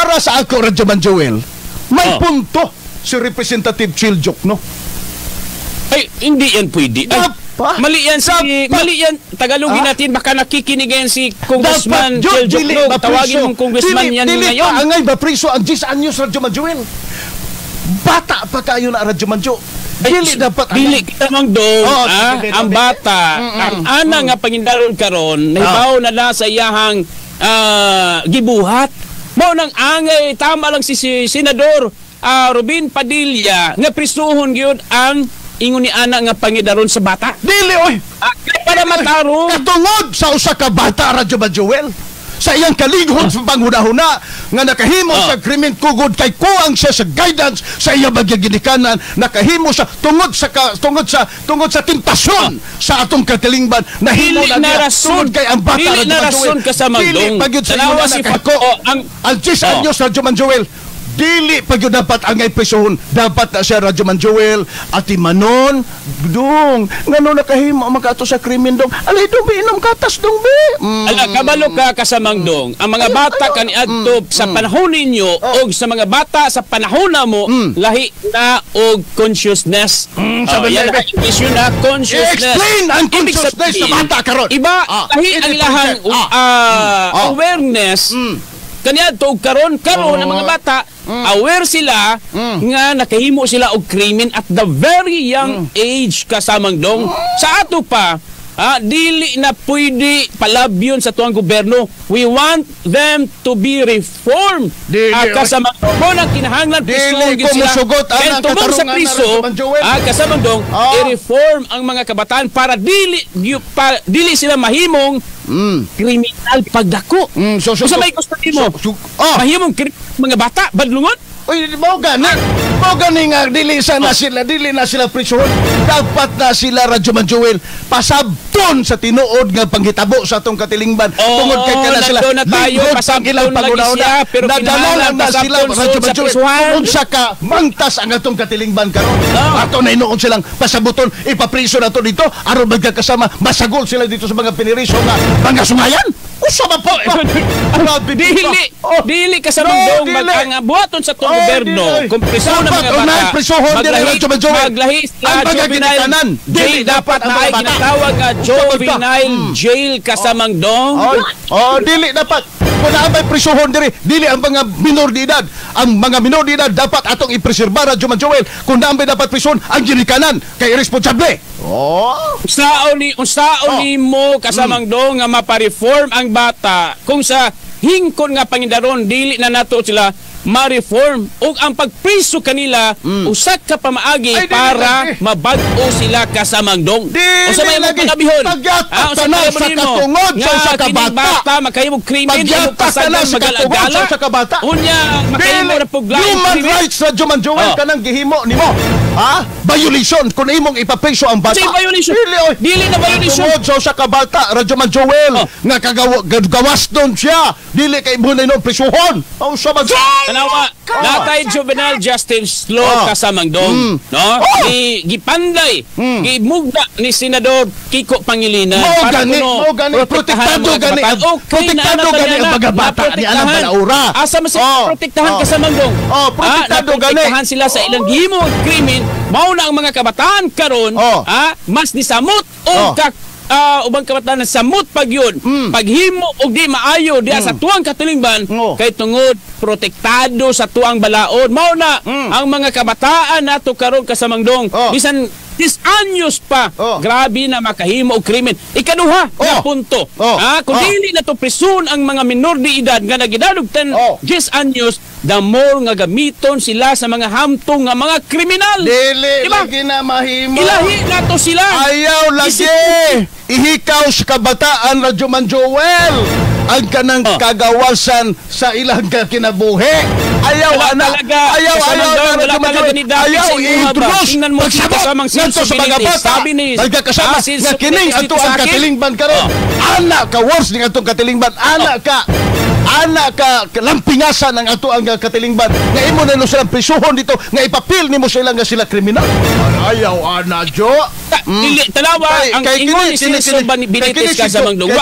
para sa ako, Radyo Manjoel, may punto si Representative Chiljok, no? Ay, hindi yan pwede. Ay, mali yan mali yan. Tagalogin natin, baka nakikinig yan si Congressman Chiljok. No, tawagin mong Congressman yan ngayon. Dili pa angay ba priso ang 10 anyos, Radyo Manjoel? Bata pa kayo na, Radyo Manjo. Dili dapat dili kita mang dong ang bata ang ana nga pangindaron karon nahibaw na sa iyahang gibuhat mao nang angay tama lang si Senador Robin Padilla nga prisuhon gyud ang ingon ni ana nga pangindaron sa bata. Dili oy. Para matarong katungod sa usa ka bata, Radyo Manjoel, sa iyang kaligod sa panghuna-huna nga nakahimo sa krimen kugod kay kuang siya sa guidance sa iyang ginikanan, nakahimo siya tungod sa tentasyon sa atong katilingban, nahimo na niya tungod kay ang bata. Dili na rason kasamandong tanawa si Paco ang 10 anyos, Radyo Manjoel. Dili pag yun dapat angay presohon, dapat na siya, Radyo Manjoel, ati manon dong ngano nakahimo makato sa krimen dong, alay dong inom katas dong be. Ala kabalo ka kasamang dong ang mga bata kaniadto sa panahon ninyo og sa mga bata sa panahon na mo lahi na og consciousness. Yan ang issue na consciousness. Explain ang consciousness sa bata karon. Iba lahi ang ilahang awareness kaniadto karon ang mga bata aware sila nga nakahimo sila og krimen at the very young age kasamang dong. Sa ato pa dili na pwede palabyon sa tuang gobyerno. We want them to be reformed. Kasamang mo nang kinahanglan piso gyud sila. Kaya tungod sa piso kasamang dong i-reform ang mga kabataan para dili sila mahimong kriminal pagdako. So may gusto mo mahimong mga bata badlungon. Uy, mo gani nga dili na sila prisuhon. Dapat na sila, Radyo Manjoel, pasabton sa tinuod nga panghitabo sa atong katilingban. Tungod kay kana sila na tayo pasabton lagi siya, pero kinahanglan na sila, Radyo Manjoel, unsa ka mangtas ang atong katilingban karon. Ato na inuon silang pasabuton, ipapriso na to dito aron magkasama masagol sila dito sa mga piniriso nga mga sumayan. Usa ba po? Dili kasamang dong buhaton sa itong gobyerno. Kung priso ng mga bata, maglahi sa juvenile jail. Dapat na ay ginatawag nga juvenile jail kasamang dong. Dili dapat. Kung naabay prisuhon dili ang mga minor de edad. Ang mga minor de edad dapat atong ipreserba, Radyo Manjoel. Kung naabay dapat prisuhon ang ginikanan kay irresponsable. Unsaon ni mo kasamang dong nga mapareform ang bata kung sa hingkon nga pangindaron dili na nato sila ma-reform ug ang pagpriso kanila usak ka pamaagi para mabag-o sila kasamang dong. Usa may magpangabihon usa may sa katungod sa kabata makahimong krimen ug pasalan magalagalan sa kabata unya makahimo na puglain human rights, Radyo Manjoel, kanang gihimo nimo violation kung imong ipapriso ang bata. Violation dili na violation tungod sa kabata, Radyo Manjoel, nga gawas don siya dili kay mo na inom prisuhon. Usa man tanawa natay juvenile justice law kasamang dong no gipanday gimugda ni Senador Kiko Pangilinan para kuno protektado gani ang mga bata ni alang balaura asa man sa protektahan kasamang dong protektado gani protektahan sila sa ilang gihimo krimen mao na ang mga kabataan karon mas nisamot o ubang kabataan samot pagyon paghimo og di maayo diha sa tuang katilingban kay tungod protektado sa tuang balaod mao na ang mga kabataan nato karon kasamang dong bisan 10 anyos pa grabe na makahimo og krimen. Ikaduha na punto kung dili na to prison ang mga minor de edad nga nagidadog 10 anyos the more nga gamiton sila sa mga hamtong nga mga kriminal. Dili lagi na mahimo. Ilahi na to sila. Ayaw lagi. Ihikaw sa kabataan, Radyo Manjoel, ang kanang kagawasan sa ilang kinabuhi. Ayaw i-introduce pagsabot nganto sa mga bata nagkasama nga kining ato ang katilingban karon. Anak ka worse ning atong katilingban. Anak ka lampingasan ang ato ang katilingban nga imo na silang prisuhon dito nga ipapil nimo sila nga sila kriminal. Ayaw ana jo. Dili tanawa ang ingon ni Benitez kasamang dong.